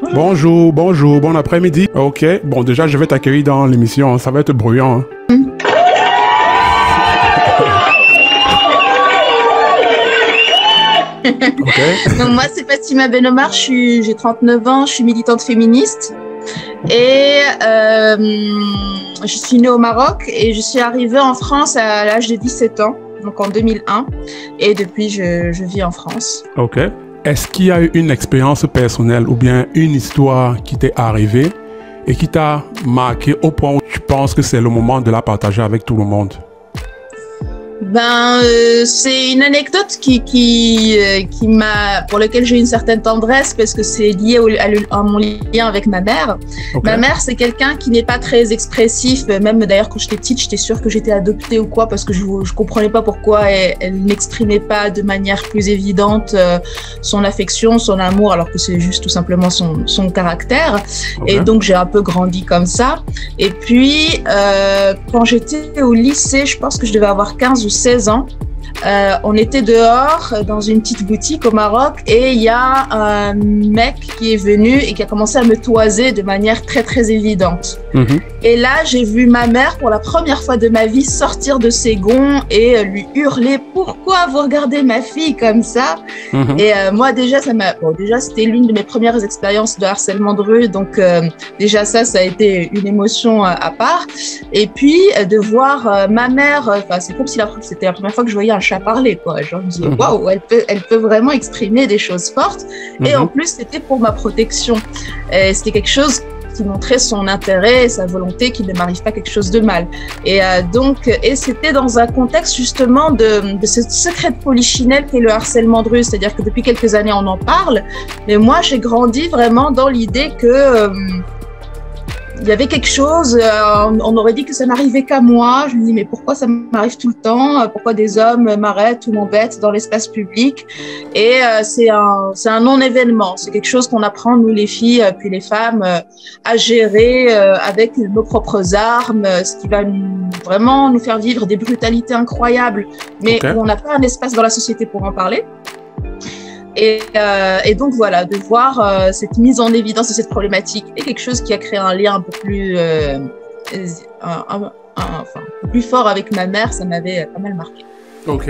Bonjour, bonjour, bon après-midi. Ok, bon déjà je vais t'accueillir dans l'émission, ça va être bruyant. Ok. Donc moi, c'est Fatima Benomar, j'ai 39 ans, je suis militante féministe et je suis née au Maroc et je suis arrivée en France à l'âge de 17 ans, donc en 2001, et depuis je vis en France. Ok. Est-ce qu'il y a eu une expérience personnelle ou bien une histoire qui t'est arrivée et qui t'a marqué au point où tu penses que c'est le moment de la partager avec tout le monde? C'est une anecdote pour laquelle j'ai une certaine tendresse parce que c'est lié à mon lien avec ma mère. Okay. Ma mère, c'est quelqu'un qui n'est pas très expressif. Même d'ailleurs, quand j'étais petite, j'étais sûre que j'étais adoptée ou quoi parce que je comprenais pas pourquoi elle n'exprimait pas de manière plus évidente son affection, son amour, alors que c'est juste tout simplement son caractère. Okay. Et donc, j'ai un peu grandi comme ça. Et puis, quand j'étais au lycée, je pense que je devais avoir 15 ou 16 ans. On était dehors dans une petite boutique au Maroc et il y a un mec qui est venu et qui a commencé à me toiser de manière très très évidente. Et là, j'ai vu ma mère pour la première fois de ma vie sortir de ses gonds et lui hurler « Pourquoi vous regardez ma fille comme ça ?» Et moi déjà, déjà c'était l'une de mes premières expériences de harcèlement de rue, donc déjà ça a été une émotion à part. Et puis de voir ma mère, c'est comme si c'était la première fois que je voyais un chat parler, quoi. Genre, je me disais, waouh, elle peut vraiment exprimer des choses fortes. Et en plus, c'était pour ma protection. C'était quelque chose qui montrait son intérêt et sa volonté qu'il ne m'arrive pas quelque chose de mal. Et c'était dans un contexte justement de ce secret de polichinelle qu'est le harcèlement de rue. C'est-à-dire que depuis quelques années, on en parle. Mais moi, j'ai grandi vraiment dans l'idée que il y avait quelque chose, on aurait dit que ça n'arrivait qu'à moi. Je me dis, mais pourquoi ça m'arrive tout le temps? Pourquoi des hommes m'arrêtent ou m'embêtent dans l'espace public? Et c'est un non-événement. C'est quelque chose qu'on apprend, nous les filles, puis les femmes, à gérer avec nos propres armes, ce qui va vraiment nous faire vivre des brutalités incroyables, mais où on n'a pas un espace dans la société pour en parler. Et donc voilà, de voir cette mise en évidence de cette problématique est quelque chose qui a créé un lien un peu plus, plus fort avec ma mère, ça m'avait pas mal marqué. Ok.